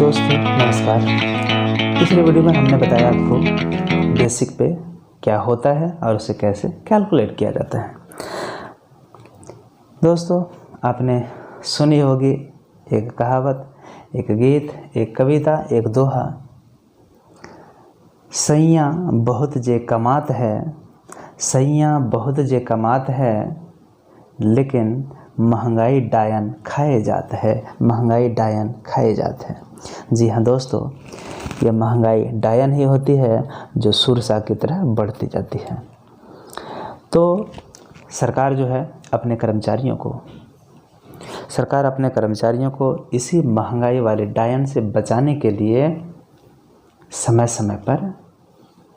दोस्तों नमस्कार। पिछले वीडियो में हमने बताया आपको बेसिक पे क्या होता है और उसे कैसे कैलकुलेट किया जाता है। दोस्तों आपने सुनी होगी एक कहावत, एक गीत, एक कविता, एक दोहा, सैयाँ बहुत जे कमात है, सैयाँ बहुत जे कमात है, लेकिन महंगाई डायन खाए जात है, महंगाई डायन खाए जात है। जी हाँ दोस्तों, ये महंगाई डायन ही होती है जो सुरसा की तरह बढ़ती जाती है। तो सरकार जो है अपने कर्मचारियों को इसी महंगाई वाले डायन से बचाने के लिए समय समय पर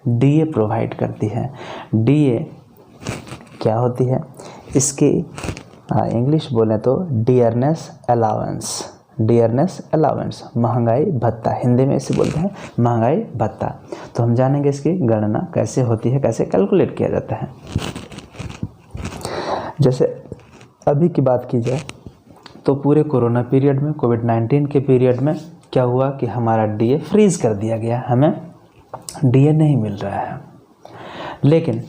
डीए प्रोवाइड करती है। डीए क्या होती है? इसकी इंग्लिश बोलें तो डियरनेस अलाउंस, महंगाई भत्ता, हिंदी में इसे बोलते हैं महंगाई भत्ता। तो हम जानेंगे इसकी गणना कैसे होती है, कैसे कैलकुलेट किया जाता है। जैसे अभी की बात की जाए तो पूरे कोरोना पीरियड में, कोविड-19 के पीरियड में क्या हुआ कि हमारा डीए फ्रीज कर दिया गया, हमें डीए नहीं मिल रहा है। लेकिन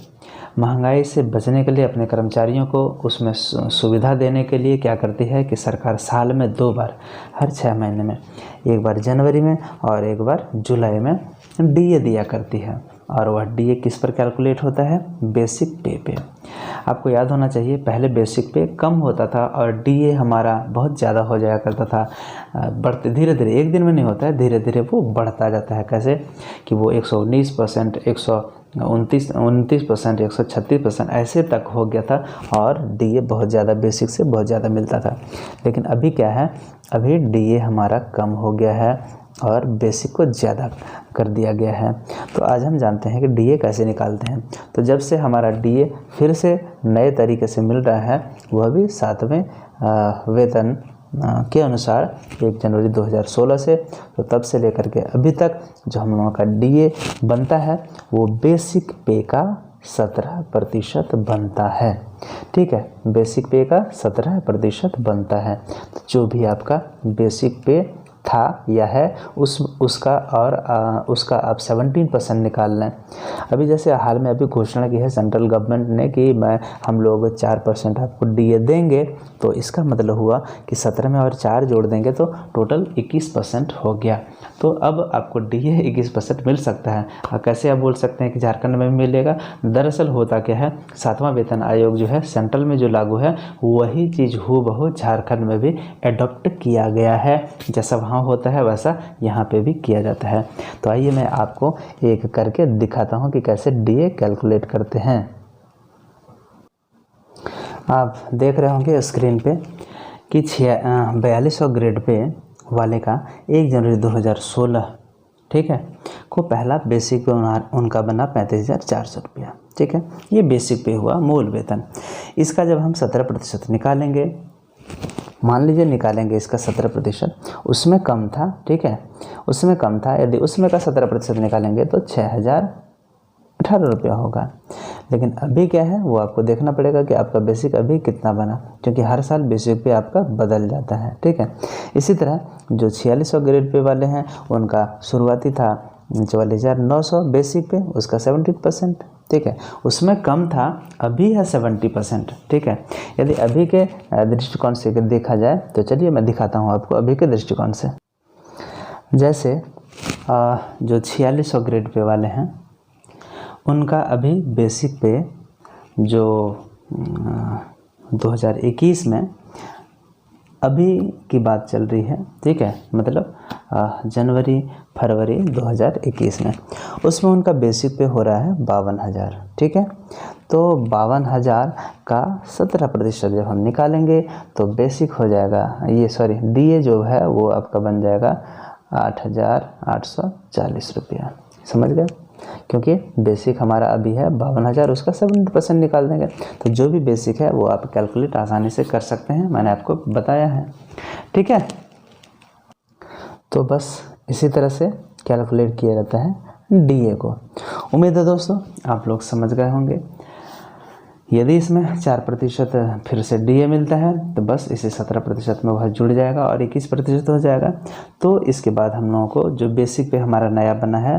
महंगाई से बचने के लिए अपने कर्मचारियों को उसमें सुविधा देने के लिए क्या करती है कि सरकार साल में 2 बार, हर 6 महीने में, एक बार जनवरी में और एक बार जुलाई में डीए दिया करती है। और वह डीए किस पर कैलकुलेट होता है? बेसिक पे पे। आपको याद होना चाहिए पहले बेसिक पे कम होता था और डीए हमारा बहुत ज़्यादा हो जाया करता था। बढ़ते धीरे धीरे, एक दिन में नहीं होता है, धीरे धीरे वो बढ़ता जाता है। कैसे कि वो 119%, 129%, 136% ऐसे तक हो गया था और डीए बहुत ज़्यादा बेसिक से बहुत ज़्यादा मिलता था। लेकिन अभी क्या है, अभी डीए हमारा कम हो गया है और बेसिक को ज़्यादा कर दिया गया है। तो आज हम जानते हैं कि डीए कैसे निकालते हैं। तो जब से हमारा डीए फिर से नए तरीके से मिल रहा है, वह भी 7वें वेतन के अनुसार 1 जनवरी 2016 से, तो तब से लेकर के अभी तक जो हम लोगों का डीए बनता है वो बेसिक पे का 17% बनता है। ठीक है, बेसिक पे का 17% बनता है। तो जो भी आपका बेसिक पे था या है उसका आप 17% निकाल लें। अभी जैसे हाल में अभी घोषणा की है सेंट्रल गवर्नमेंट ने कि हम लोग 4% आपको डीए देंगे। तो इसका मतलब हुआ कि 17 में और 4 जोड़ देंगे तो टोटल 21% हो गया। तो अब आपको डीए 21% मिल सकता है। कैसे आप बोल सकते हैं कि झारखंड में भी मिलेगा? दरअसल होता क्या है, 7वां वेतन आयोग जो है सेंट्रल में जो लागू है वही चीज़ हूबहू झारखंड में भी एडॉप्ट किया गया है। जैसा वहाँ होता है वैसा यहाँ पे भी किया जाता है। तो आइए मैं आपको एक करके दिखाता हूँ कि कैसे डीए कैलकुलेट करते हैं। आप देख रहे होंगे स्क्रीन पे कि 4200 ग्रेड पे वाले का 1 जनवरी 2016, ठीक है, को पहला बेसिक पे उनका बना 35,400 रुपया। ठीक है, ये बेसिक पे हुआ मूल वेतन। इसका जब हम 17% निकालेंगे, मान लीजिए निकालेंगे इसका 17%, उसमें कम था, ठीक है, उसमें कम था, यदि उसमें का 17% निकालेंगे तो 6,018 रुपया होगा। लेकिन अभी क्या है वो आपको देखना पड़ेगा कि आपका बेसिक अभी कितना बना, क्योंकि हर साल बेसिक पे आपका बदल जाता है। ठीक है, इसी तरह जो 4600 ग्रेड पे वाले हैं उनका शुरुआती था 44,900 बेसिक पे, उसका 17%। ठीक है, उसमें कम था, अभी है 70%। ठीक है, यदि अभी के दृष्टिकोण से देखा जाए तो चलिए मैं दिखाता हूँ आपको अभी के दृष्टिकोण से। जैसे जो 4600 ग्रेड पे वाले हैं उनका अभी बेसिक पे जो 2021 में अभी की बात चल रही है, ठीक है, मतलब जनवरी फरवरी 2021 में, उसमें उनका बेसिक पे हो रहा है 52,000। ठीक है, तो 52,000 का 17% जब हम निकालेंगे तो बेसिक हो जाएगा, डीए जो है वो आपका बन जाएगा 8,840 रुपया। समझ गए? क्योंकि बेसिक हमारा अभी है 52,000, उसका 70% निकाल देंगे। तो जो भी बेसिक है वो आप कैलकुलेट आसानी से कर सकते हैं, मैंने आपको बताया है। ठीक है, तो बस इसी तरह से कैलकुलेट किया जाता है डीए को। उम्मीद है दोस्तों आप लोग समझ गए होंगे। यदि इसमें 4% फिर से DA मिलता है तो बस इसे 17% में वह जुड़ जाएगा और 21% हो जाएगा। तो इसके बाद हम लोगों को जो बेसिक पे हमारा नया बना है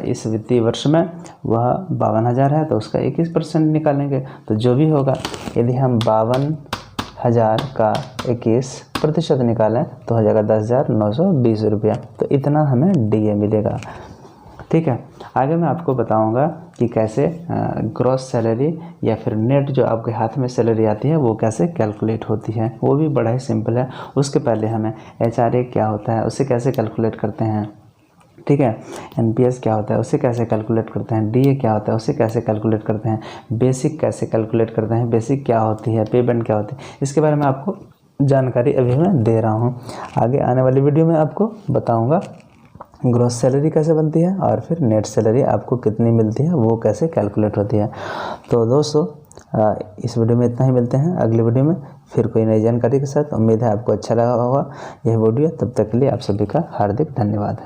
इस वित्तीय वर्ष में वह 52,000 है, तो उसका 21% निकालेंगे। तो जो भी होगा, यदि हम 52,000 का 21% निकालें तो हो जाएगा 10,920 रुपया। तो इतना हमें DA मिलेगा। ठीक है, आगे मैं आपको बताऊंगा कि कैसे ग्रॉस सैलरी या फिर नेट जो आपके हाथ में सैलरी आती है वो कैसे कैलकुलेट होती है। वो भी बड़ा ही सिंपल है। उसके पहले हमें HRA क्या होता है उसे कैसे कैलकुलेट करते हैं, ठीक है, NPS क्या होता है उसे कैसे कैलकुलेट करते हैं, DA क्या होता है उसे कैसे कैलकुलेट करते हैं, बेसिक कैसे कैलकुलेट करते हैं, बेसिक क्या होती है, पे बैंड क्या होती है, इसके बारे में आपको जानकारी अभी मैं दे रहा हूँ। आगे आने वाली वीडियो में आपको बताऊँगा ग्रॉस सैलरी कैसे बनती है और फिर नेट सैलरी आपको कितनी मिलती है वो कैसे कैलकुलेट होती है। तो दोस्तों इस वीडियो में इतना ही, मिलते हैं अगली वीडियो में फिर कोई नई जानकारी के साथ। उम्मीद है आपको अच्छा लगा होगा यह वीडियो। तब तक के लिए आप सभी का हार्दिक धन्यवाद।